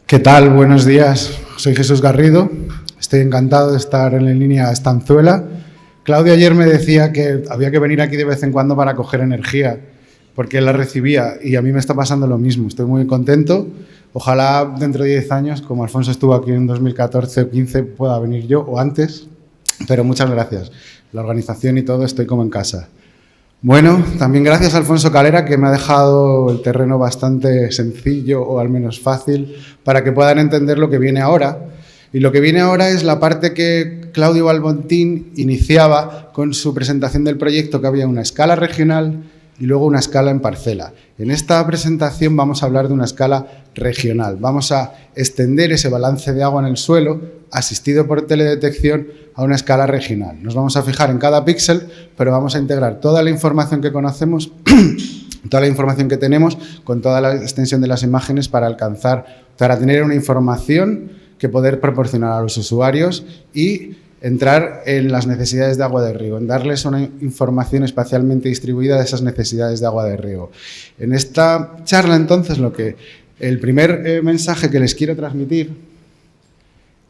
¿Qué tal? Buenos días. Soy Jesús Garrido. Estoy encantado de estar en la línea Estanzuela. Claudio ayer me decía que había que venir aquí de vez en cuando para coger energía, porque él la recibía y a mí me está pasando lo mismo. Estoy muy contento. Ojalá dentro de 10 años, como Alfonso estuvo aquí en 2014 o 15, pueda venir yo o antes. Pero muchas gracias. La organización y todo, estoy como en casa. Bueno, también gracias a Alfonso Calera, que me ha dejado el terreno bastante sencillo o al menos fácil para que puedan entender lo que viene ahora. Y lo que viene ahora es la parte que Claudio Balbontín iniciaba con su presentación del proyecto, que había una escala regional y luego una escala en parcela. En esta presentación vamos a hablar de una escala regional. Vamos a extender ese balance de agua en el suelo, asistido por teledetección, a una escala regional. Nos vamos a fijar en cada píxel, pero vamos a integrar toda la información que conocemos, toda la información que tenemos, con toda la extensión de las imágenes para tener una información que poder proporcionar a los usuarios y entrar en las necesidades de agua de riego, en darles una información espacialmente distribuida de esas necesidades de agua de riego. En esta charla, entonces, el primer mensaje que les quiero transmitir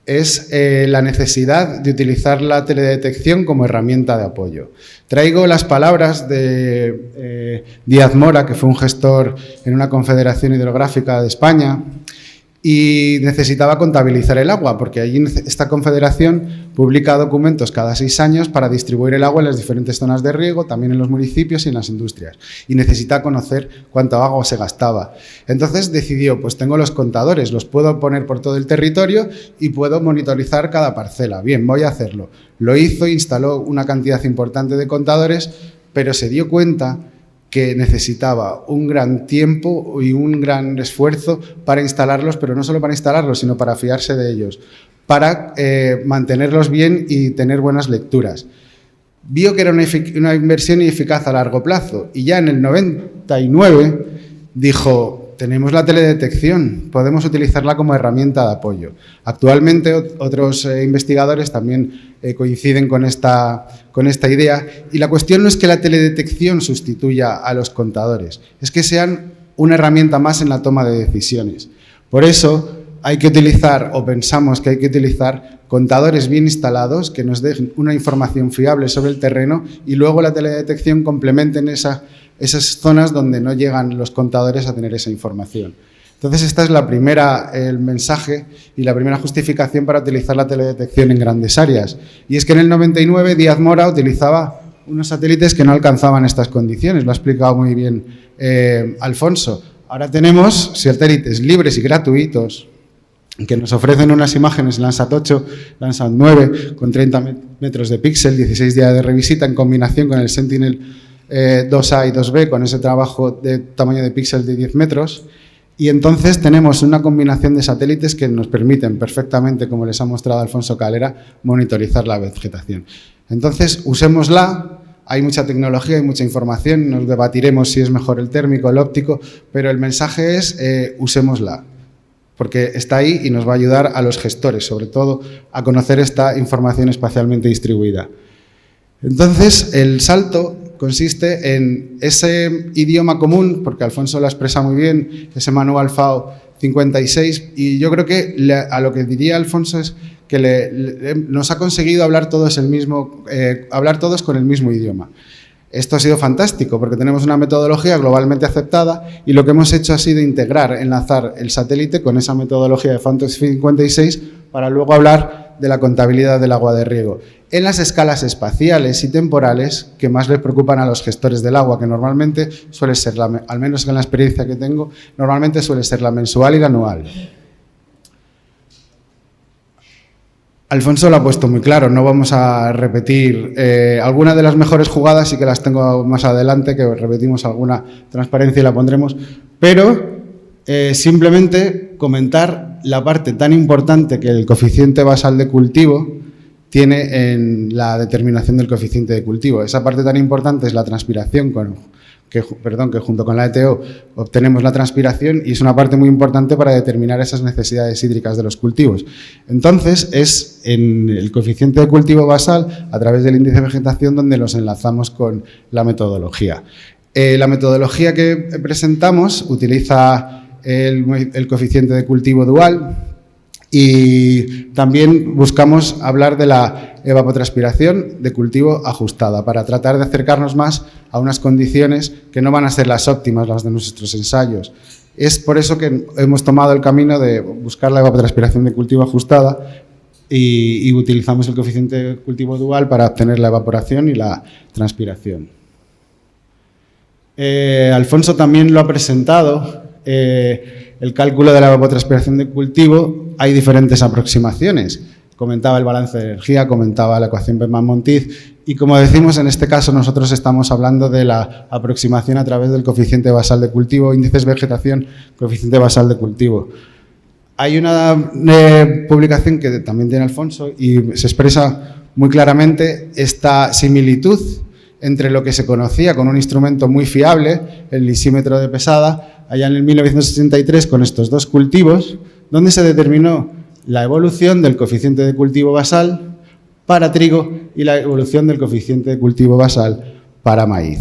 es la necesidad de utilizar la teledetección como herramienta de apoyo. Traigo las palabras de Díaz Mora, que fue un gestor en una confederación hidrográfica de España, y necesitaba contabilizar el agua, porque allí esta confederación publica documentos cada 6 años para distribuir el agua en las diferentes zonas de riego, también en los municipios y en las industrias, y necesita conocer cuánto agua se gastaba. Entonces decidió, pues tengo los contadores, los puedo poner por todo el territorio y puedo monitorizar cada parcela. Bien, voy a hacerlo. Lo hizo, instaló una cantidad importante de contadores, pero se dio cuenta que necesitaba un gran tiempo y un gran esfuerzo para instalarlos, pero no solo para instalarlos, sino para fiarse de ellos, para mantenerlos bien y tener buenas lecturas. Vio que era una inversión ineficaz a largo plazo y ya en el 99 dijo, tenemos la teledetección, podemos utilizarla como herramienta de apoyo. Actualmente otros investigadores también coinciden con esta idea, y la cuestión no es que la teledetección sustituya a los contadores, es que sean una herramienta más en la toma de decisiones. Por eso hay que utilizar, o pensamos que hay que utilizar, contadores bien instalados que nos den una información fiable sobre el terreno y luego la teledetección complementen esas zonas donde no llegan los contadores a tener esa información. Entonces, esta es el mensaje y la primera justificación para utilizar la teledetección en grandes áreas. Y es que en el 99 Díaz Mora utilizaba unos satélites que no alcanzaban estas condiciones, lo ha explicado muy bien Alfonso. Ahora tenemos satélites libres y gratuitos que nos ofrecen unas imágenes Landsat 8, Landsat 9, con 30 metros de píxel, 16 días de revisita, en combinación con el Sentinel 2A y 2B, con ese trabajo de tamaño de píxel de 10 metros. Y entonces tenemos una combinación de satélites que nos permiten perfectamente, como les ha mostrado Alfonso Calera, monitorizar la vegetación. Entonces, usémosla. Hay mucha tecnología, hay mucha información, nos debatiremos si es mejor el térmico, el óptico, pero el mensaje es usémosla, porque está ahí y nos va a ayudar a los gestores, sobre todo, a conocer esta información espacialmente distribuida. Entonces, el salto consiste en ese idioma común, porque Alfonso lo expresa muy bien, ese manual FAO 56, y yo creo que a lo que diría Alfonso es que nos ha conseguido hablar todos con el mismo idioma. Esto ha sido fantástico porque tenemos una metodología globalmente aceptada y lo que hemos hecho ha sido enlazar el satélite con esa metodología de FAO 56 para luego hablar de la contabilidad del agua de riego en las escalas espaciales y temporales que más les preocupan a los gestores del agua, que normalmente suele ser, al menos en la experiencia que tengo, normalmente suele ser la mensual y la anual. Alfonso lo ha puesto muy claro, no vamos a repetir algunas de las mejores jugadas, sí que las tengo más adelante, que repetimos alguna transparencia y la pondremos, pero simplemente comentar la parte tan importante que el coeficiente basal de cultivo tiene en la determinación del coeficiente de cultivo. Esa parte tan importante es la transpiración, que junto con la ETO obtenemos la transpiración y es una parte muy importante para determinar esas necesidades hídricas de los cultivos. Entonces, es en el coeficiente de cultivo basal, a través del índice de vegetación, donde los enlazamos con la metodología. La metodología que presentamos utiliza el coeficiente de cultivo dual. Y también buscamos hablar de la evapotranspiración de cultivo ajustada para tratar de acercarnos más a unas condiciones que no van a ser las óptimas, las de nuestros ensayos. Es por eso que hemos tomado el camino de buscar la evapotranspiración de cultivo ajustada y utilizamos el coeficiente de cultivo dual para obtener la evaporación y la transpiración. Alfonso también lo ha presentado. El cálculo de la evapotranspiración de cultivo, hay diferentes aproximaciones. Comentaba el balance de energía, comentaba la ecuación Berman-Montiz y, como decimos, en este caso nosotros estamos hablando de la aproximación a través del coeficiente basal de cultivo, índices vegetación, coeficiente basal de cultivo. Hay una publicación que también tiene Alfonso y se expresa muy claramente esta similitud entre lo que se conocía con un instrumento muy fiable, el lisímetro de pesada, allá en el 1963 con estos dos cultivos, donde se determinó la evolución del coeficiente de cultivo basal para trigo y la evolución del coeficiente de cultivo basal para maíz.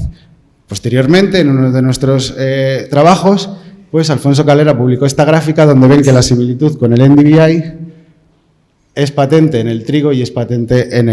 Posteriormente, en uno de nuestros trabajos, pues Alfonso Calera publicó esta gráfica donde ven que la similitud con el NDVI es patente en el trigo y es patente en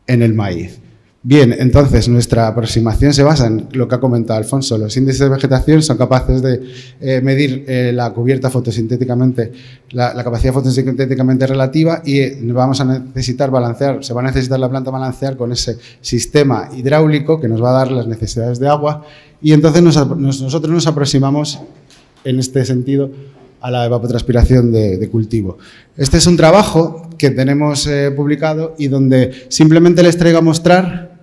el maíz. Bien, entonces nuestra aproximación se basa en lo que ha comentado Alfonso. Los índices de vegetación son capaces de medir la cubierta fotosintéticamente, la capacidad fotosintéticamente relativa y vamos a necesitar balancear, se va a necesitar la planta balancear con ese sistema hidráulico que nos va a dar las necesidades de agua y entonces nosotros nos aproximamos en este sentido a la evapotranspiración de cultivo. Este es un trabajo que tenemos publicado y donde simplemente les traigo a mostrar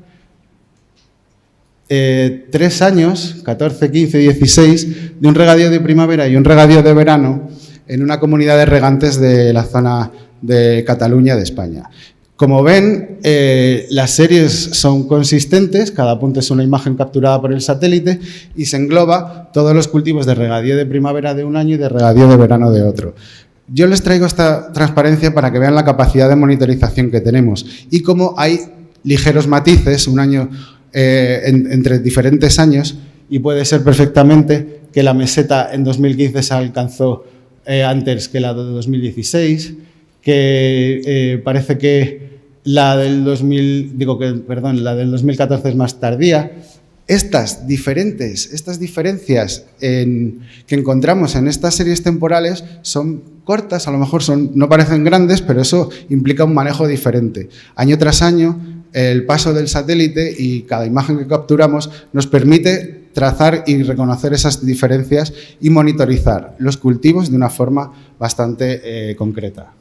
3 años, 14, 15, 16, de un regadío de primavera y un regadío de verano en una comunidad de regantes de la zona de Cataluña, de España. Como ven, las series son consistentes, cada punto es una imagen capturada por el satélite y se engloba todos los cultivos de regadío de primavera de un año y de regadío de verano de otro. Yo les traigo esta transparencia para que vean la capacidad de monitorización que tenemos y cómo hay ligeros matices, un año entre diferentes años, y puede ser perfectamente que la meseta en 2015 se alcanzó antes que la de 2016, que parece que la del 2014 es más tardía. Estas diferencias que encontramos en estas series temporales son cortas, a lo mejor no parecen grandes, pero eso implica un manejo diferente. Año tras año, el paso del satélite y cada imagen que capturamos nos permite trazar y reconocer esas diferencias y monitorizar los cultivos de una forma bastante concreta.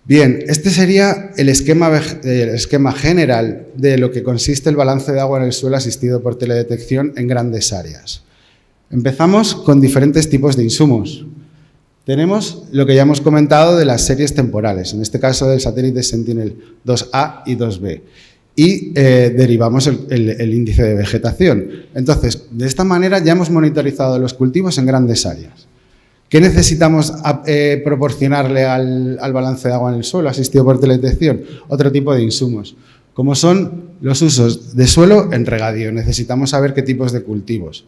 Bien, este sería el esquema general de lo que consiste el balance de agua en el suelo asistido por teledetección en grandes áreas. Empezamos con diferentes tipos de insumos. Tenemos lo que ya hemos comentado de las series temporales, en este caso del satélite Sentinel-2A y 2B, y derivamos el índice de vegetación. Entonces, de esta manera ya hemos monitorizado los cultivos en grandes áreas. ¿Qué necesitamos proporcionarle al balance de agua en el suelo asistido por teledetección? Otro tipo de insumos, como son los usos de suelo en regadío. Necesitamos saber qué tipos de cultivos.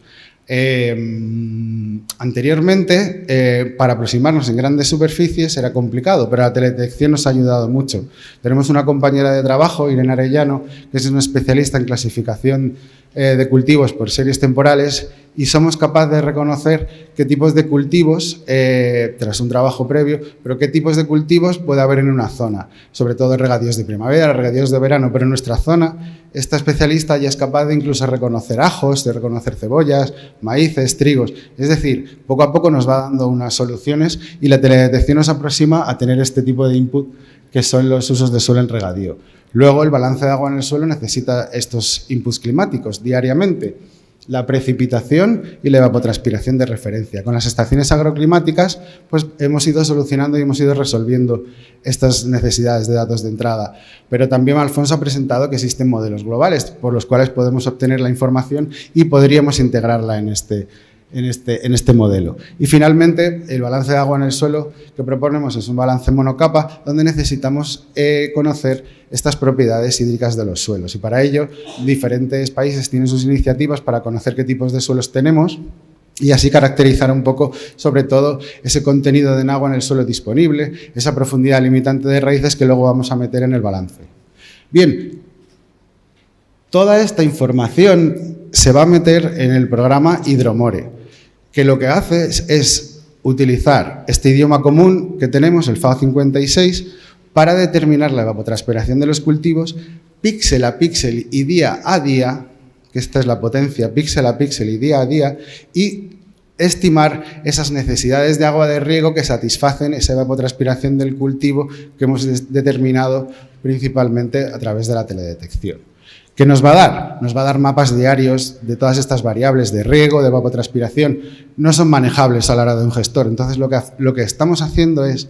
Anteriormente, para aproximarnos en grandes superficies era complicado, pero la teledetección nos ha ayudado mucho. Tenemos una compañera de trabajo, Irene Arellano, que es una especialista en clasificación de cultivos por series temporales y somos capaces de reconocer qué tipos de cultivos, tras un trabajo previo, pero qué tipos de cultivos puede haber en una zona, sobre todo regadíos de primavera, regadíos de verano, pero en nuestra zona esta especialista ya es capaz de incluso reconocer ajos, de reconocer cebollas, maíces, trigos, es decir, poco a poco nos va dando unas soluciones y la teledetección nos aproxima a tener este tipo de input que son los usos de suelo en regadío. Luego, el balance de agua en el suelo necesita estos inputs climáticos diariamente, la precipitación y la evapotranspiración de referencia. Con las estaciones agroclimáticas, pues hemos ido solucionando y hemos ido resolviendo estas necesidades de datos de entrada. Pero también Alfonso ha presentado que existen modelos globales por los cuales podemos obtener la información y podríamos integrarla en en este modelo. Y finalmente, el balance de agua en el suelo que proponemos es un balance monocapa donde necesitamos conocer estas propiedades hídricas de los suelos. Y para ello, diferentes países tienen sus iniciativas para conocer qué tipos de suelos tenemos y así caracterizar un poco, sobre todo, ese contenido de agua en el suelo disponible, esa profundidad limitante de raíces que luego vamos a meter en el balance. Bien, toda esta información se va a meter en el programa Hidromore, que lo que hace es utilizar este idioma común que tenemos, el FAO 56, para determinar la evapotranspiración de los cultivos píxel a píxel y día a día, que esta es la potencia píxel a píxel y día a día, y estimar esas necesidades de agua de riego que satisfacen esa evapotranspiración del cultivo que hemos determinado principalmente a través de la teledetección. ¿Qué nos va a dar? Nos va a dar mapas diarios de todas estas variables de riego, de evapotranspiración. No son manejables a la hora de un gestor. Entonces, lo que estamos haciendo es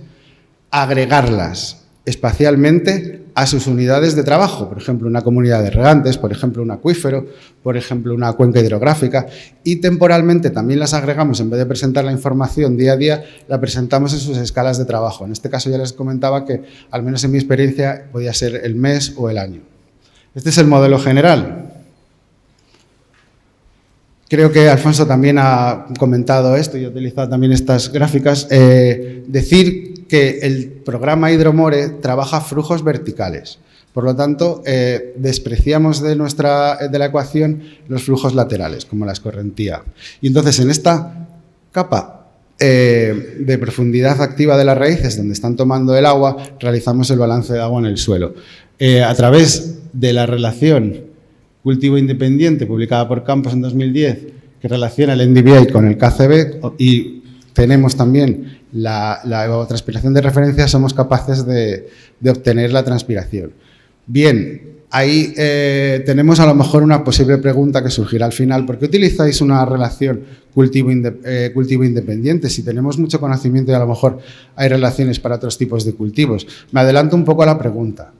agregarlas espacialmente a sus unidades de trabajo. Por ejemplo, una comunidad de regantes, por ejemplo, un acuífero, por ejemplo, una cuenca hidrográfica. Y temporalmente también las agregamos, en vez de presentar la información día a día, la presentamos en sus escalas de trabajo. En este caso ya les comentaba que, al menos en mi experiencia, podía ser el mes o el año. Este es el modelo general. Creo que Alfonso también ha comentado esto y ha utilizado también estas gráficas. Decir que el programa Hidromore trabaja flujos verticales. Por lo tanto, despreciamos de la ecuación los flujos laterales, como la escorrentía. Y entonces, en esta capa de profundidad activa de las raíces, donde están tomando el agua, realizamos el balance de agua en el suelo. A través de la relación cultivo independiente publicada por Campos en 2010, que relaciona el NDVI con el KCB, y tenemos también la evapotranspiración de referencia, somos capaces de obtener la transpiración. Bien, ahí tenemos a lo mejor una posible pregunta que surgirá al final. ¿Por qué utilizáis una relación cultivo independiente? Si tenemos mucho conocimiento y a lo mejor hay relaciones para otros tipos de cultivos. Me adelanto un poco a la pregunta.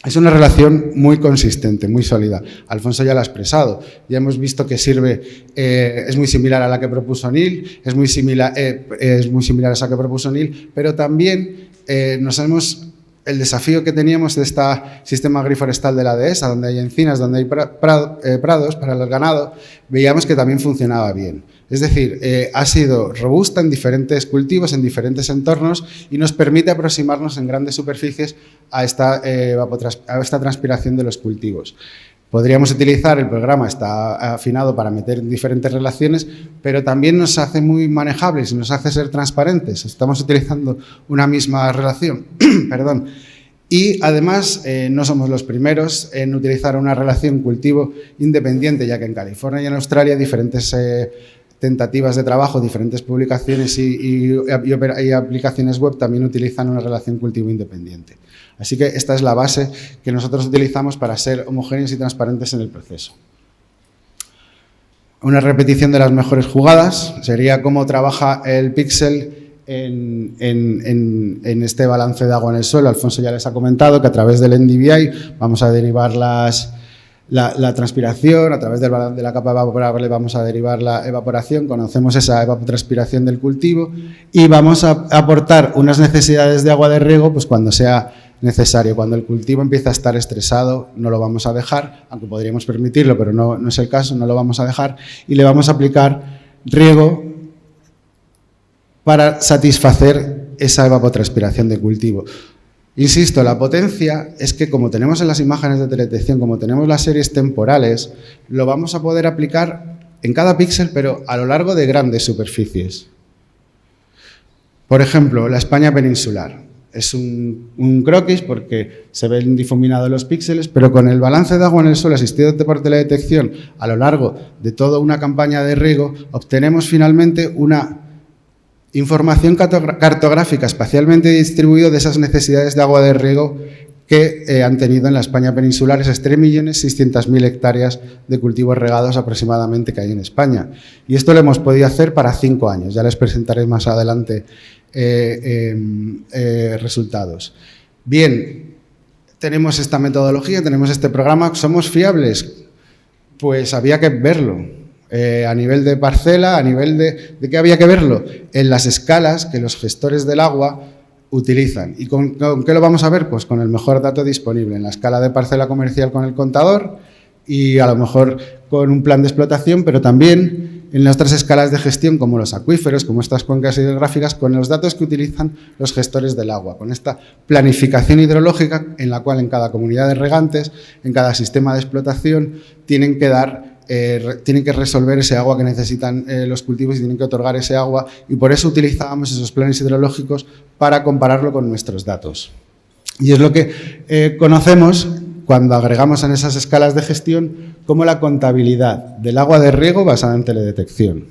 Es una relación muy consistente, muy sólida. Alfonso ya la ha expresado. Ya hemos visto que sirve, es muy similar a la que propuso Neil, es muy similar a esa que propuso Neil, pero también el desafío que teníamos de este sistema agroforestal de la dehesa, donde hay encinas, donde hay prados para el ganado, veíamos que también funcionaba bien. Es decir, ha sido robusta en diferentes cultivos, en diferentes entornos y nos permite aproximarnos en grandes superficies a esta transpiración de los cultivos. Podríamos utilizar, el programa está afinado para meter diferentes relaciones, pero también nos hace muy manejables y nos hace ser transparentes. Estamos utilizando una misma relación. Perdón. Y además no somos los primeros en utilizar una relación cultivo independiente, ya que en California y en Australia diferentes tentativas de trabajo, diferentes publicaciones y aplicaciones web también utilizan una relación cultivo independiente. Así que esta es la base que nosotros utilizamos para ser homogéneos y transparentes en el proceso. Una repetición de las mejores jugadas sería cómo trabaja el píxel en este balance de agua en el suelo. Alfonso ya les ha comentado que a través del NDVI vamos a derivar la transpiración, a través de la capa evaporable vamos a derivar la evaporación, conocemos esa evapotranspiración del cultivo y vamos a aportar unas necesidades de agua de riego pues cuando sea necesario. Cuando el cultivo empieza a estar estresado no lo vamos a dejar, aunque podríamos permitirlo, pero no es el caso, no lo vamos a dejar y le vamos a aplicar riego para satisfacer esa evapotranspiración del cultivo. Insisto, la potencia es que como tenemos en las imágenes de teledetección, como tenemos las series temporales, lo vamos a poder aplicar en cada píxel, pero a lo largo de grandes superficies. Por ejemplo, la España peninsular. Es un croquis porque se ven difuminados los píxeles, pero con el balance de agua en el suelo asistido por teledetección a lo largo de toda una campaña de riego, obtenemos finalmente una información cartográfica espacialmente distribuida de esas necesidades de agua de riego que han tenido en la España peninsular esas 3.600.000 hectáreas de cultivos regados aproximadamente que hay en España. Y esto lo hemos podido hacer para 5 años. Ya les presentaré más adelante resultados. Bien, tenemos esta metodología, tenemos este programa. ¿Somos fiables? Pues había que verlo. a nivel de parcela, a nivel de qué había que verlo, en las escalas que los gestores del agua utilizan. ¿Y con qué lo vamos a ver? Pues con el mejor dato disponible, en la escala de parcela comercial con el contador y a lo mejor con un plan de explotación, pero también en las otras escalas de gestión como los acuíferos, como estas cuencas hidrográficas, con los datos que utilizan los gestores del agua, con esta planificación hidrológica en la cual en cada comunidad de regantes, en cada sistema de explotación, tienen que resolver ese agua que necesitan los cultivos y tienen que otorgar ese agua, y por eso utilizábamos esos planes hidrológicos para compararlo con nuestros datos. Y es lo que conocemos cuando agregamos en esas escalas de gestión como la contabilidad del agua de riego basada en teledetección.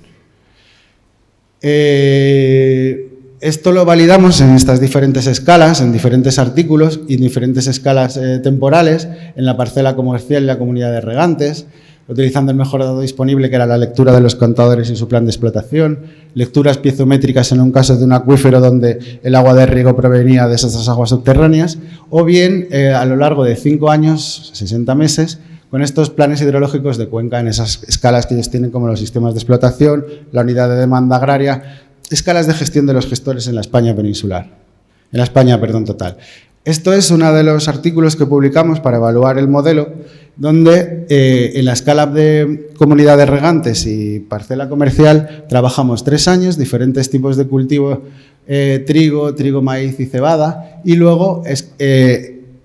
Esto lo validamos en estas diferentes escalas, en diferentes artículos y en diferentes escalas temporales, en la parcela comercial y la comunidad de regantes, utilizando el mejor dato disponible, que era la lectura de los contadores y su plan de explotación, lecturas piezométricas en un caso de un acuífero donde el agua de riego provenía de esas aguas subterráneas, o bien a lo largo de 5 años, 60 meses, con estos planes hidrológicos de cuenca en esas escalas que ellos tienen como los sistemas de explotación, la unidad de demanda agraria, escalas de gestión de los gestores en la España peninsular, en la España, perdón, total. Esto es uno de los artículos que publicamos para evaluar el modelo, donde en la escala de comunidad de regantes y parcela comercial trabajamos 3 años, diferentes tipos de cultivo, trigo, maíz y cebada, y luego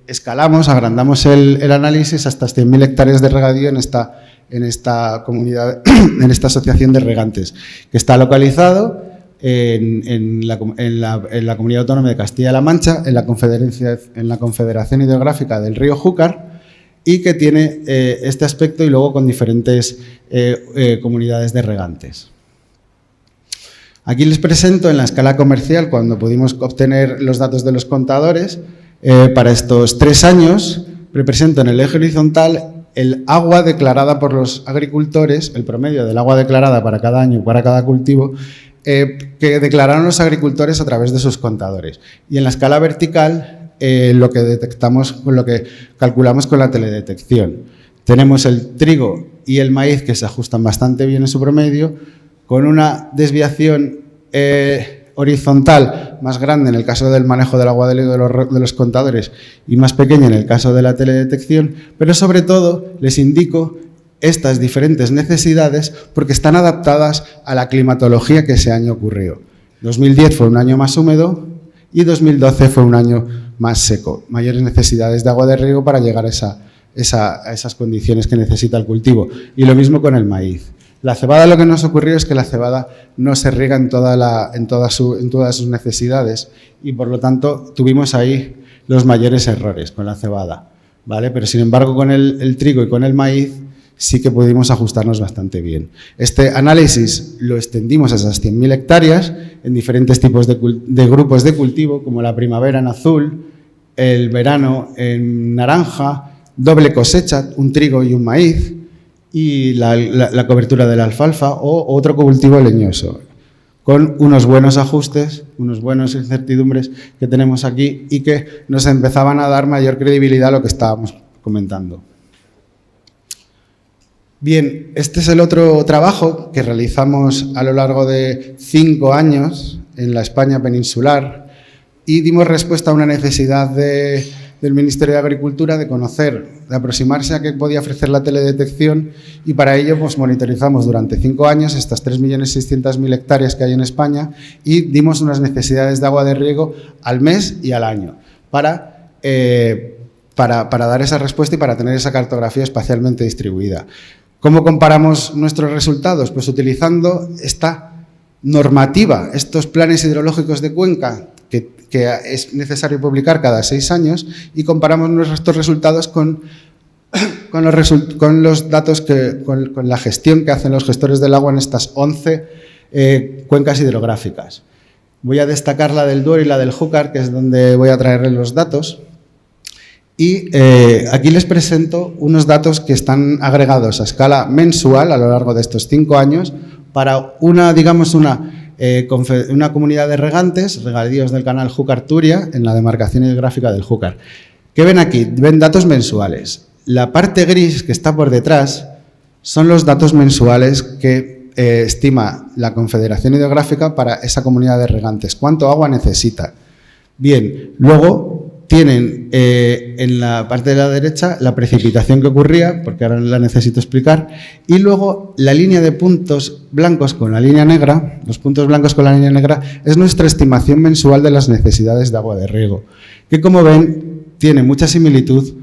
escalamos, agrandamos el análisis hasta 100.000 hectáreas de regadío en esta comunidad, en esta asociación de regantes, que está localizado en la Comunidad Autónoma de Castilla-La Mancha, en la Confederación Hidrográfica del río Júcar, y que tiene este aspecto y luego con diferentes comunidades de regantes. Aquí les presento en la escala comercial, cuando pudimos obtener los datos de los contadores, para estos 3 años, represento en el eje horizontal el agua declarada por los agricultores, el promedio del agua declarada para cada año, para cada cultivo, que declararon los agricultores a través de sus contadores. Y en la escala vertical, lo que detectamos, lo que calculamos con la teledetección. Tenemos el trigo y el maíz que se ajustan bastante bien en su promedio, con una desviación horizontal más grande en el caso del manejo del agua de los contadores y más pequeña en el caso de la teledetección, pero sobre todo les indico estas diferentes necesidades porque están adaptadas a la climatología que ese año ocurrió. 2010 fue un año más húmedo y 2012 fue un año más seco, mayores necesidades de agua de riego para llegar a esas condiciones que necesita el cultivo. Y lo mismo con el maíz. La cebada, lo que nos ocurrió es que la cebada no se riega en todas sus necesidades y por lo tanto tuvimos ahí los mayores errores con la cebada, ¿vale? Pero sin embargo con el trigo y con el maíz sí que pudimos ajustarnos bastante bien. Este análisis lo extendimos a esas 100.000 hectáreas en diferentes tipos de grupos de cultivo, como la primavera en azul, el verano en naranja, doble cosecha, un trigo y un maíz, y la cobertura de la alfalfa o otro cultivo leñoso, con unos buenos ajustes, unos buenos incertidumbres que tenemos aquí y que nos empezaban a dar mayor credibilidad a lo que estábamos comentando. Bien, este es el otro trabajo que realizamos a lo largo de 5 años en la España peninsular y dimos respuesta a una necesidad del Ministerio de Agricultura de conocer, de aproximarse a qué podía ofrecer la teledetección y para ello pues, monitorizamos durante 5 años estas 3.600.000 hectáreas que hay en España y dimos unas necesidades de agua de riego al mes y al año para dar esa respuesta y para tener esa cartografía espacialmente distribuida. ¿Cómo comparamos nuestros resultados? Pues utilizando esta normativa, estos planes hidrológicos de cuenca que es necesario publicar cada 6 años y comparamos nuestros resultados con los datos, con la gestión que hacen los gestores del agua en estas 11 cuencas hidrográficas. Voy a destacar la del Duero y la del Júcar, que es donde voy a traerles los datos. Y aquí les presento unos datos que están agregados a escala mensual a lo largo de estos 5 años para una comunidad de regantes, regadíos del canal Júcar-Turia, en la demarcación hidrográfica del Júcar. ¿Qué ven aquí? Ven datos mensuales. La parte gris que está por detrás son los datos mensuales que estima la Confederación Hidrográfica para esa comunidad de regantes. ¿Cuánto agua necesita? Bien, luego tienen en la parte de la derecha la precipitación que ocurría, porque ahora la necesito explicar, y luego la línea de puntos blancos con la línea negra, los puntos blancos con la línea negra, es nuestra estimación mensual de las necesidades de agua de riego, que como ven tiene mucha similitud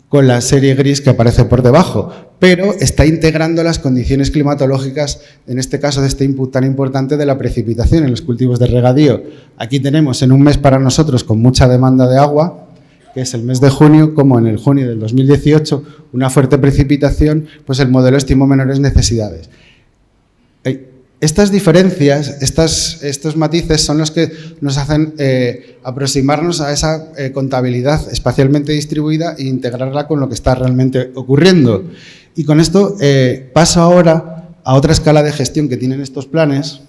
con la serie gris que aparece por debajo, pero está integrando las condiciones climatológicas, en este caso de este input tan importante de la precipitación en los cultivos de regadío. Aquí tenemos en un mes para nosotros con mucha demanda de agua, que es el mes de junio, como en el junio del 2018, una fuerte precipitación, pues el modelo estimó menores necesidades. Estas diferencias, estos matices son los que nos hacen aproximarnos a esa contabilidad espacialmente distribuida e integrarla con lo que está realmente ocurriendo. Y con esto paso ahora a otra escala de gestión que tienen estos planes,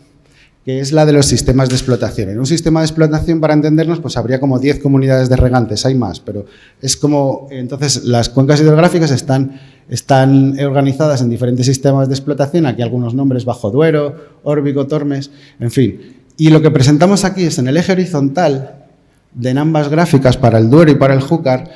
que es la de los sistemas de explotación. En un sistema de explotación, para entendernos, pues habría como 10 comunidades de regantes, hay más, pero es como, entonces, las cuencas hidrográficas están organizadas en diferentes sistemas de explotación, aquí algunos nombres, Bajo Duero, Órbigo, Tormes, en fin. Y lo que presentamos aquí es en el eje horizontal, en ambas gráficas, para el Duero y para el Júcar,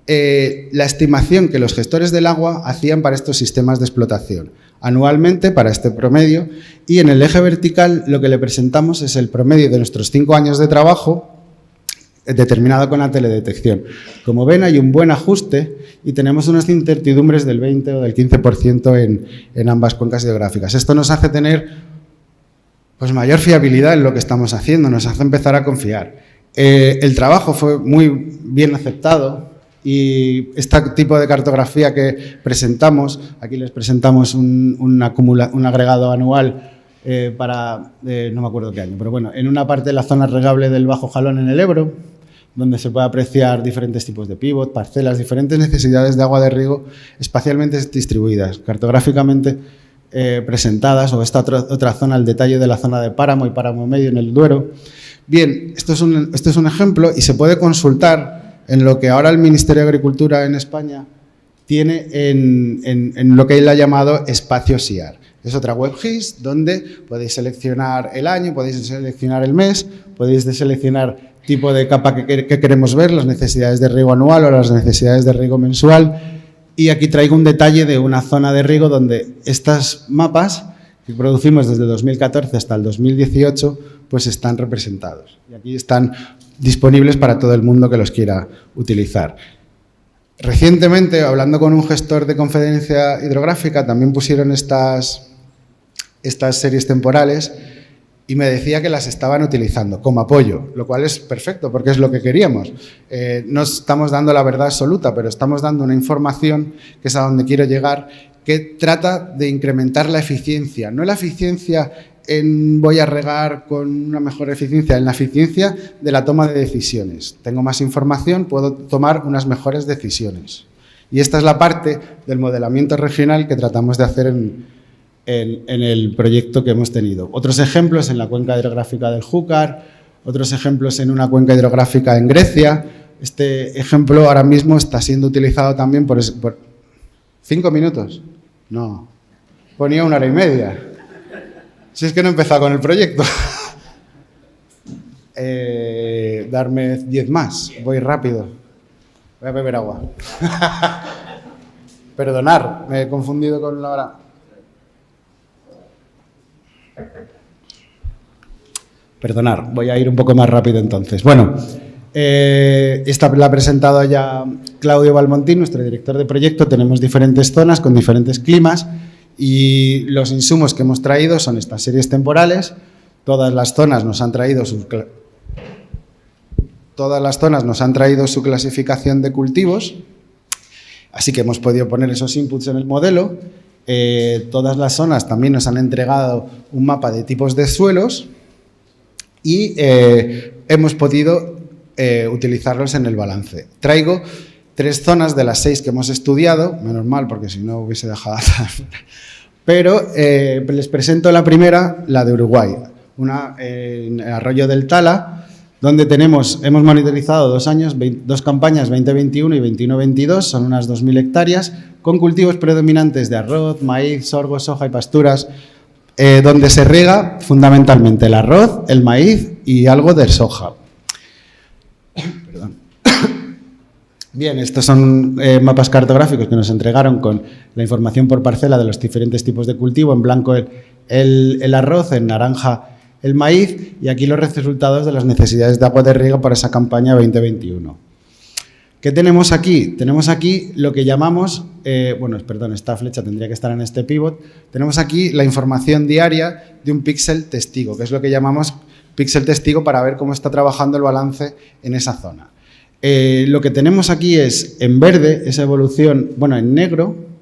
la estimación que los gestores del agua hacían para estos sistemas de explotación anualmente para este promedio, y en el eje vertical lo que le presentamos es el promedio de nuestros 5 años de trabajo determinado con la teledetección. Como ven, hay un buen ajuste y tenemos unas incertidumbres del 20 o del 15% en ambas cuencas hidrográficas. Esto nos hace tener pues, mayor fiabilidad en lo que estamos haciendo, nos hace empezar a confiar. El trabajo fue muy bien aceptado. Y este tipo de cartografía que presentamos, aquí les presentamos un agregado anual para, no me acuerdo qué año, pero bueno, en una parte de la zona regable del Bajo Jalón en el Ebro, donde se puede apreciar diferentes tipos de pívot, parcelas, diferentes necesidades de agua de riego espacialmente distribuidas, cartográficamente presentadas, o esta otra zona, el detalle de la zona de páramo y páramo medio en el Duero. Bien, esto es un ejemplo y se puede consultar en lo que ahora el Ministerio de Agricultura en España tiene en lo que él ha llamado espacio SIAR. Es otra web GIS donde podéis seleccionar el año, podéis seleccionar el mes, podéis seleccionar tipo de capa que queremos ver, las necesidades de riego anual o las necesidades de riego mensual. Y aquí traigo un detalle de una zona de riego donde estas mapas que producimos desde 2014 hasta el 2018 pues están representados. Y aquí están disponibles para todo el mundo que los quiera utilizar. Recientemente, hablando con un gestor de Conferencia Hidrográfica, también pusieron estas series temporales y me decía que las estaban utilizando como apoyo, lo cual es perfecto porque es lo que queríamos. No estamos dando la verdad absoluta, pero estamos dando una información que es a donde quiero llegar, que trata de incrementar la eficiencia, no la eficiencia en voy a regar con una mejor eficiencia, en la eficiencia de la toma de decisiones. Tengo más información, puedo tomar unas mejores decisiones. Y esta es la parte del modelamiento regional que tratamos de hacer en el proyecto que hemos tenido. Otros ejemplos en la cuenca hidrográfica del Júcar, otros ejemplos en una cuenca hidrográfica en Grecia. Este ejemplo ahora mismo está siendo utilizado también por 5 minutos. No, ponía 1 hora y media. Si es que no he empezado con el proyecto. Darme 10 más, voy rápido. Voy a beber agua. Perdonar, me he confundido con la hora. Perdonar, voy a ir un poco más rápido entonces. Bueno, esta la ha presentado ya Claudio Balmontín, nuestro director de proyecto. Tenemos diferentes zonas con diferentes climas. Y los insumos que hemos traído son estas series temporales. Todas las zonas nos han traído su clasificación de cultivos, así que hemos podido poner esos inputs en el modelo. Todas las zonas también nos han entregado un mapa de tipos de suelos y hemos podido utilizarlos en el balance. Traigo 3 zonas de las 6 que hemos estudiado, menos mal porque si no hubiese dejado atrás. Pero les presento la primera, la de Uruguay, una en el arroyo del Tala, donde hemos monitorizado 2 años, 2 campañas, 2021 y 21-22, son unas 2.000 hectáreas, con cultivos predominantes de arroz, maíz, sorgo, soja y pasturas, donde se riega fundamentalmente el arroz, el maíz y algo de soja. Perdón. Bien, estos son mapas cartográficos que nos entregaron con la información por parcela de los diferentes tipos de cultivo, en blanco el arroz, en naranja el maíz, y aquí los resultados de las necesidades de agua de riego para esa campaña 2021. ¿Qué tenemos aquí? Tenemos aquí lo que llamamos, esta flecha tendría que estar en este pivot. Tenemos aquí la información diaria de un píxel testigo, que es lo que llamamos píxel testigo para ver cómo está trabajando el balance en esa zona. Lo que tenemos aquí es, en verde, esa evolución, en negro,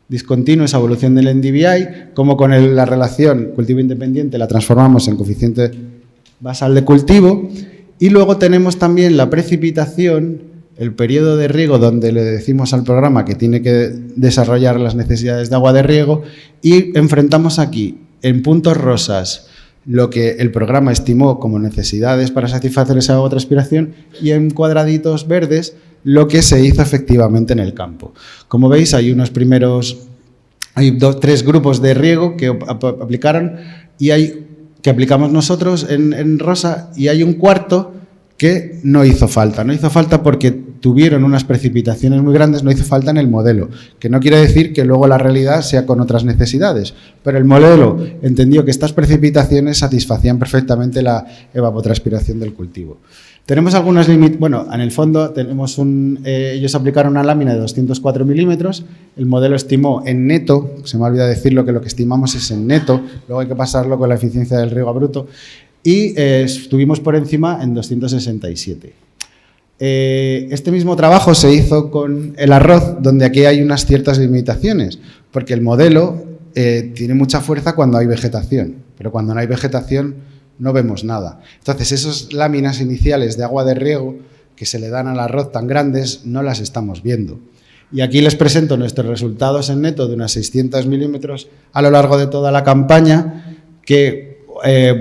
discontinuo, esa evolución del NDVI, como con la relación cultivo independiente la transformamos en coeficiente basal de cultivo, y luego tenemos también la precipitación, el periodo de riego donde le decimos al programa que tiene que desarrollar las necesidades de agua de riego, y enfrentamos aquí, en puntos rosas, lo que el programa estimó como necesidades para satisfacer esa evapotranspiración, y en cuadraditos verdes lo que se hizo efectivamente en el campo. Como veis, hay tres grupos de riego que aplicaron y que aplicamos nosotros en rosa, y hay un cuarto que no hizo falta. No hizo falta porque tuvieron unas precipitaciones muy grandes, no hizo falta en el modelo, que no quiere decir que luego la realidad sea con otras necesidades, pero el modelo entendió que estas precipitaciones satisfacían perfectamente la evapotranspiración del cultivo. Tenemos algunas límites, en el fondo tenemos ellos aplicaron una lámina de 204 milímetros, el modelo estimó en neto, se me ha olvidado decirlo que lo que estimamos es en neto, luego hay que pasarlo con la eficiencia del riego a bruto, y estuvimos por encima en 267. Este mismo trabajo se hizo con el arroz, donde aquí hay unas ciertas limitaciones, porque el modelo tiene mucha fuerza cuando hay vegetación, pero cuando no hay vegetación no vemos nada. Entonces, esas láminas iniciales de agua de riego que se le dan al arroz tan grandes no las estamos viendo. Y aquí les presento nuestros resultados en neto de unas 600 milímetros a lo largo de toda la campaña, que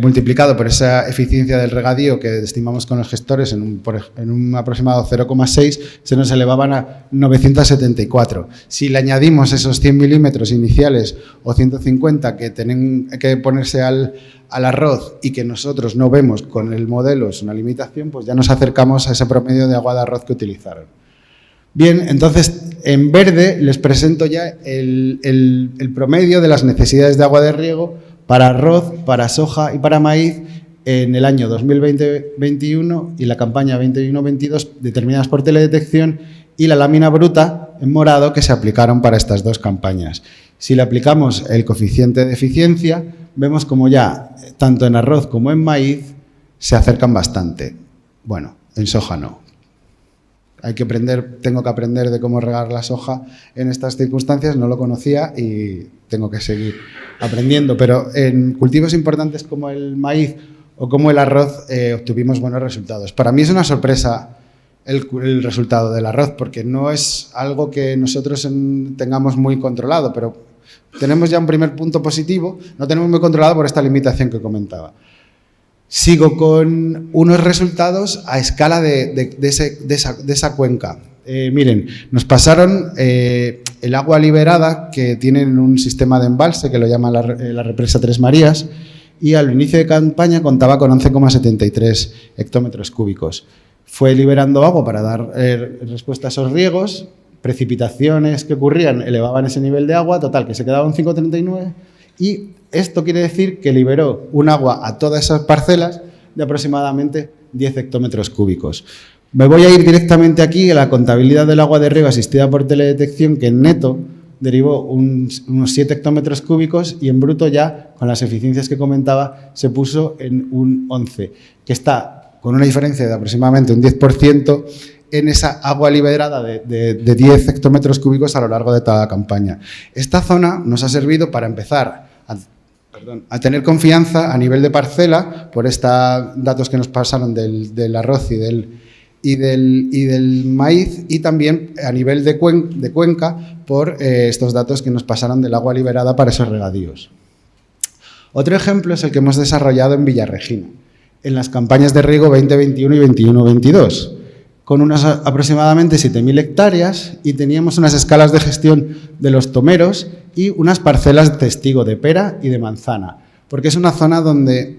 multiplicado por esa eficiencia del regadío que estimamos con los gestores en un aproximado 0,6, se nos elevaban a 974. Si le añadimos esos 100 milímetros iniciales o 150 que tienen que ponerse al arroz y que nosotros no vemos con el modelo, es una limitación, pues ya nos acercamos a ese promedio de agua de arroz que utilizaron. Bien, entonces en verde les presento ya el promedio de las necesidades de agua de riego para arroz, para soja y para maíz en el año 2020-21 y la campaña 21-22 determinadas por teledetección, y la lámina bruta en morado que se aplicaron para estas dos campañas. Si le aplicamos el coeficiente de eficiencia, vemos como ya tanto en arroz como en maíz se acercan bastante. Bueno, en soja no. Tengo que aprender de cómo regar la soja en estas circunstancias, no lo conocía y tengo que seguir aprendiendo, pero en cultivos importantes como el maíz o como el arroz obtuvimos buenos resultados. Para mí es una sorpresa el resultado del arroz, porque no es algo que nosotros tengamos muy controlado, pero tenemos ya un primer punto positivo, no tenemos muy controlado por esta limitación que comentaba. Sigo con unos resultados a escala de esa cuenca. Miren, nos pasaron el agua liberada, que tienen un sistema de embalse que lo llama la represa Tres Marías, y al inicio de campaña contaba con 11,73 hectómetros cúbicos. Fue liberando agua para dar respuesta a esos riegos, precipitaciones que ocurrían elevaban ese nivel de agua, total, que se quedaba en 5,39, y esto quiere decir que liberó un agua a todas esas parcelas de aproximadamente 10 hectómetros cúbicos. Me voy a ir directamente aquí a la contabilidad del agua de riego asistida por teledetección, que en neto derivó unos 7 hectómetros cúbicos y en bruto ya, con las eficiencias que comentaba, se puso en un 11, que está con una diferencia de aproximadamente un 10% en esa agua liberada de 10 hectómetros cúbicos a lo largo de toda la campaña. Esta zona nos ha servido para empezar a tener confianza a nivel de parcela por estos datos que nos pasaron del arroz y del maíz, y también a nivel de cuenca por estos datos que nos pasaron del agua liberada para esos regadíos. Otro ejemplo es el que hemos desarrollado en Villarregina. en las campañas de riego 2021 y 21-22, con unas aproximadamente 7.000 hectáreas y teníamos unas escalas de gestión de los tomeros y unas parcelas de testigo de pera y de manzana, porque es una zona donde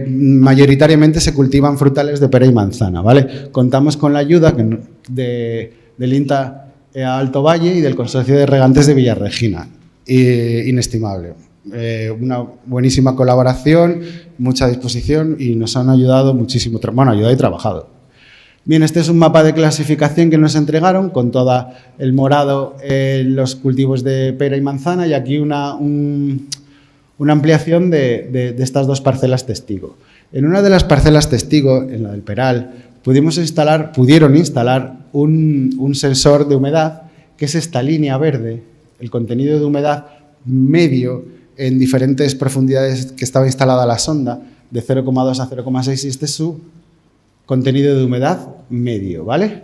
mayoritariamente se cultivan frutales de pera y manzana, ¿vale? Contamos con la ayuda del INTA Alto Valle y del Consorcio de Regantes de Villarregina, inestimable. Una buenísima colaboración, mucha disposición y nos han ayudado muchísimo, ayudado y trabajado. Bien, este es un mapa de clasificación que nos entregaron con todo el morado, los cultivos de pera y manzana y aquí una ampliación de estas dos parcelas testigo. En una de las parcelas testigo, en la del Peral, pudieron instalar un sensor de humedad, que es esta línea verde, el contenido de humedad medio en diferentes profundidades que estaba instalada la sonda, de 0,2 a 0,6, y este es su contenido de humedad medio, ¿vale?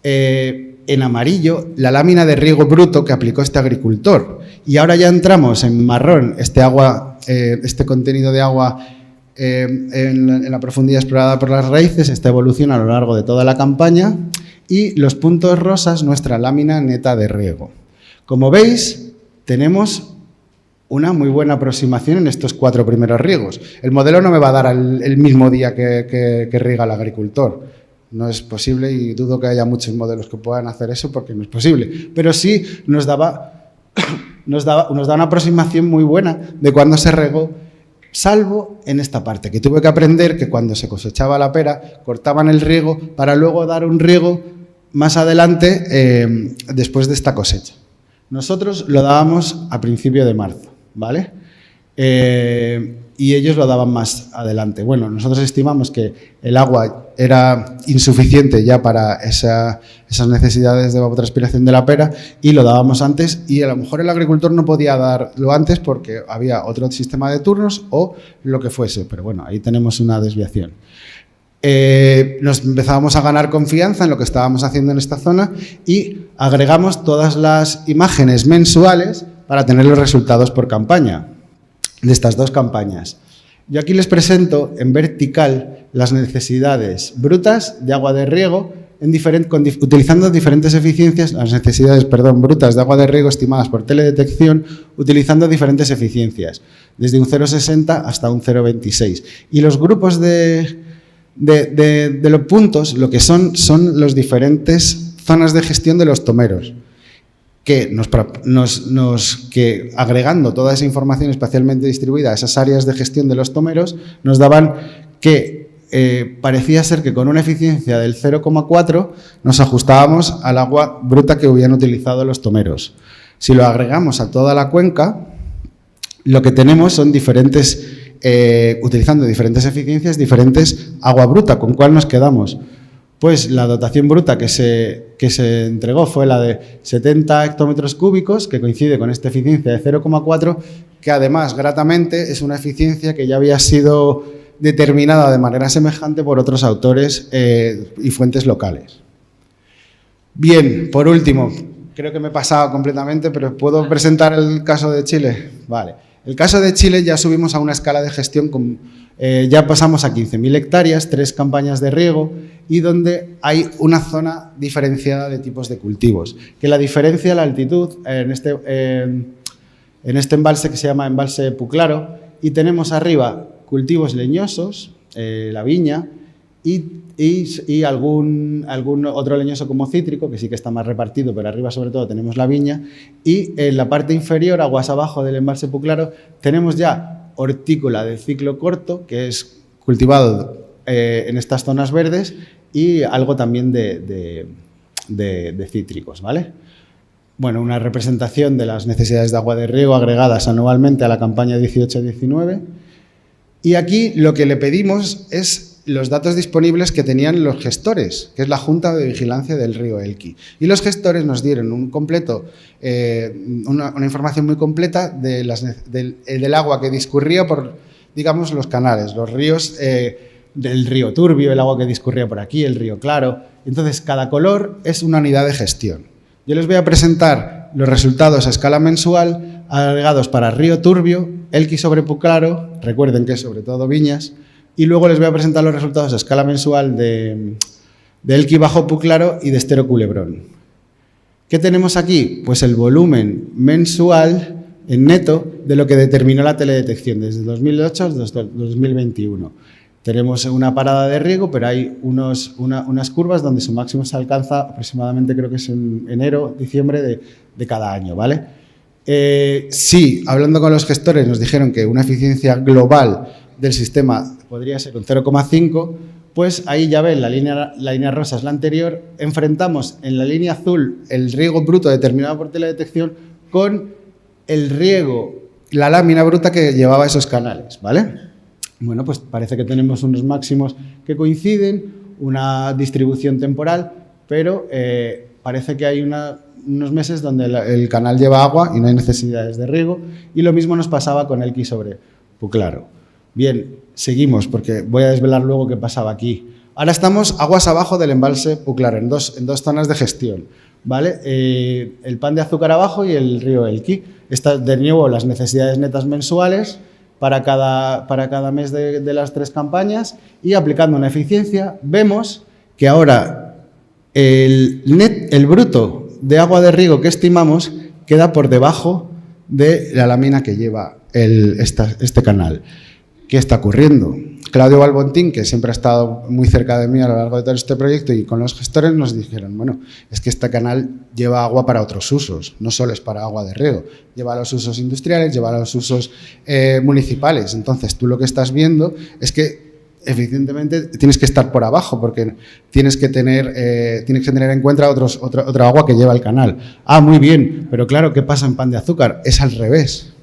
En amarillo, la lámina de riego bruto que aplicó este agricultor. Y ahora ya entramos en marrón, este contenido de agua en la profundidad explorada por las raíces, esta evolución a lo largo de toda la campaña, y los puntos rosas, nuestra lámina neta de riego. Como veis, tenemos una muy buena aproximación en estos 4 primeros riegos. El modelo no me va a dar el mismo día que riega el agricultor. No es posible y dudo que haya muchos modelos que puedan hacer eso porque no es posible. Pero sí nos da una aproximación muy buena de cuándo se regó, salvo en esta parte, que tuve que aprender que cuando se cosechaba la pera cortaban el riego para luego dar un riego más adelante después de esta cosecha. Nosotros lo dábamos a principio de marzo, ¿vale? Y ellos lo daban más adelante. Bueno, nosotros estimamos que el agua era insuficiente ya para esas necesidades de evapotranspiración de la pera y lo dábamos antes y a lo mejor el agricultor no podía darlo antes porque había otro sistema de turnos o lo que fuese, pero bueno, ahí tenemos una desviación. Nos empezábamos a ganar confianza en lo que estábamos haciendo en esta zona y agregamos todas las imágenes mensuales para tener los resultados por campaña de estas 2 campañas. Yo aquí les presento en vertical las necesidades brutas de agua de riego utilizando diferentes eficiencias, las necesidades, brutas de agua de riego estimadas por teledetección utilizando diferentes eficiencias, desde un 0,60 hasta un 0,26. Y los grupos de los puntos, lo que son los diferentes zonas de gestión de los tomeros, que que agregando toda esa información espacialmente distribuida a esas áreas de gestión de los tomeros, nos daban que parecía ser que con una eficiencia del 0,4 nos ajustábamos al agua bruta que hubieran utilizado los tomeros. Si lo agregamos a toda la cuenca, lo que tenemos son diferentes, utilizando diferentes eficiencias, diferentes agua bruta. ¿Con cuál nos quedamos? Pues la dotación bruta que se entregó fue la de 70 hectómetros cúbicos, que coincide con esta eficiencia de 0,4, que además, gratamente, es una eficiencia que ya había sido determinada de manera semejante por otros autores y fuentes locales. Bien, por último, creo que me he pasado completamente, pero ¿puedo presentar el caso de Chile? Vale. El caso de Chile ya subimos a una escala de gestión, ya pasamos a 15.000 hectáreas, 3 campañas de riego y donde hay una zona diferenciada de tipos de cultivos. Que la diferencia la altitud en este embalse que se llama embalse Puclaro y tenemos arriba cultivos leñosos, la viña y algún otro leñoso como cítrico, que sí que está más repartido, pero arriba sobre todo tenemos la viña y en la parte inferior, aguas abajo del embalse Puclaro, tenemos ya hortícola de ciclo corto, que es cultivado en estas zonas verdes y algo también de cítricos, ¿vale? Bueno, una representación de las necesidades de agua de riego agregadas anualmente a la campaña 18-19 y aquí lo que le pedimos es los datos disponibles que tenían los gestores, que es la Junta de Vigilancia del Río Elqui. Y los gestores nos dieron una información muy completa del agua que discurría por, digamos, los canales, los ríos, del río Turbio, el agua que discurría por aquí, el río Claro. Entonces, cada color es una unidad de gestión. Yo les voy a presentar los resultados a escala mensual agregados para río Turbio, Elqui sobre Puclaro, recuerden que es sobre todo viñas, y luego les voy a presentar los resultados a escala mensual de Elqui Bajo Puclaro y de Estero Culebrón. ¿Qué tenemos aquí? Pues el volumen mensual en neto de lo que determinó la teledetección desde 2008 hasta 2021. Tenemos una parada de riego, pero hay unas curvas donde su máximo se alcanza aproximadamente, creo que es en enero, diciembre de cada año, ¿vale? Sí, hablando con los gestores nos dijeron que una eficiencia global del sistema podría ser un 0,5, pues ahí ya ven, la línea rosa es la anterior, enfrentamos en la línea azul el riego bruto determinado por teledetección con el riego, la lámina bruta que llevaba esos canales, ¿vale? Bueno, pues parece que tenemos unos máximos que coinciden, una distribución temporal, pero parece que hay unos meses donde el canal lleva agua y no hay necesidades de riego, y lo mismo nos pasaba con Elqui sobre Puclaro. Bien, seguimos porque voy a desvelar luego qué pasaba aquí. Ahora estamos aguas abajo del embalse Puclaro, en dos zonas de gestión, ¿vale? El pan de azúcar abajo y el río Elqui. Estas de nuevo las necesidades netas mensuales para cada mes de las 3 campañas, y aplicando una eficiencia vemos que ahora el bruto de agua de riego que estimamos queda por debajo de la lámina que lleva este canal. ¿Qué está ocurriendo? Claudio Balbontín, que siempre ha estado muy cerca de mí a lo largo de todo este proyecto, y con los gestores nos dijeron, bueno, es que este canal lleva agua para otros usos, no solo es para agua de riego, lleva los usos industriales, lleva los usos municipales. Entonces, tú lo que estás viendo es que eficientemente tienes que estar por abajo, porque tienes que tener en cuenta otra agua que lleva el canal. Ah, muy bien, pero claro, ¿qué pasa en pan de azúcar? Es al revés.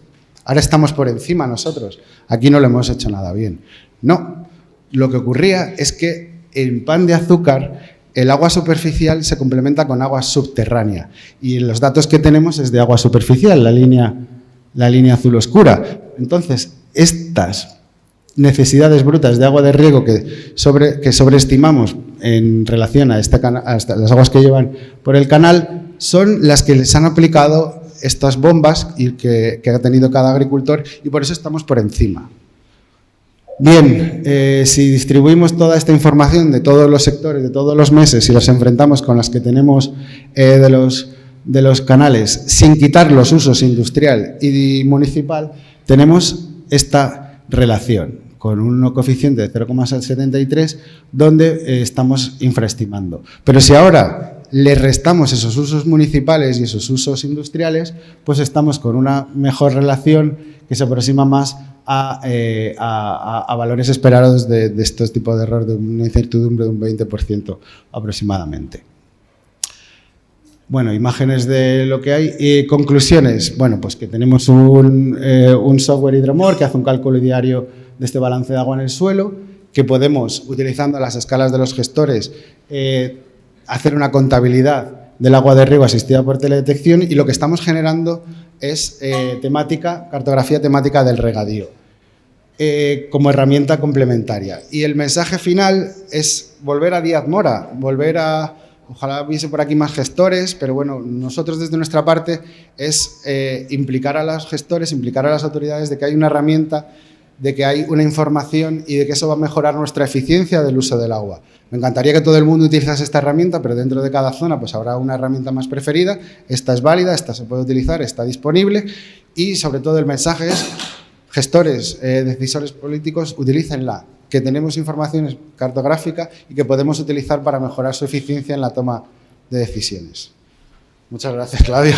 Ahora estamos por encima nosotros. Aquí no lo hemos hecho nada bien. No, lo que ocurría es que en pan de azúcar el agua superficial se complementa con agua subterránea, y los datos que tenemos es de agua superficial, la línea azul oscura. Entonces, estas necesidades brutas de agua de riego que sobreestimamos en relación a las aguas que llevan por el canal son las que les han aplicado estas bombas y que ha tenido cada agricultor, y por eso estamos por encima. Bien, si distribuimos toda esta información de todos los sectores, de todos los meses, y los enfrentamos con las que tenemos de los canales, sin quitar los usos industrial y municipal, tenemos esta relación con un coeficiente de 0,73, donde estamos infraestimando. Pero si ahora le restamos esos usos municipales y esos usos industriales, pues estamos con una mejor relación que se aproxima más a valores esperados de estos tipos de error, de una incertidumbre de un 20% aproximadamente. Bueno, imágenes de lo que hay. Conclusiones. Bueno, pues que tenemos un software Hidromor que hace un cálculo diario de este balance de agua en el suelo, que podemos, utilizando las escalas de los gestores, hacer una contabilidad del agua de riego asistida por teledetección, y lo que estamos generando es cartografía temática del regadío como herramienta complementaria. Y el mensaje final es volver a Díaz Mora, ojalá hubiese por aquí más gestores, pero bueno, nosotros desde nuestra parte es implicar a los gestores, implicar a las autoridades de que hay una herramienta, de que hay una información y de que eso va a mejorar nuestra eficiencia del uso del agua. Me encantaría que todo el mundo utilizase esta herramienta, pero dentro de cada zona pues habrá una herramienta más preferida. Esta es válida, esta se puede utilizar, está disponible, y sobre todo el mensaje es: gestores, decisores políticos, utilícenla, que tenemos información cartográfica y que podemos utilizar para mejorar su eficiencia en la toma de decisiones. Muchas gracias, Claudio.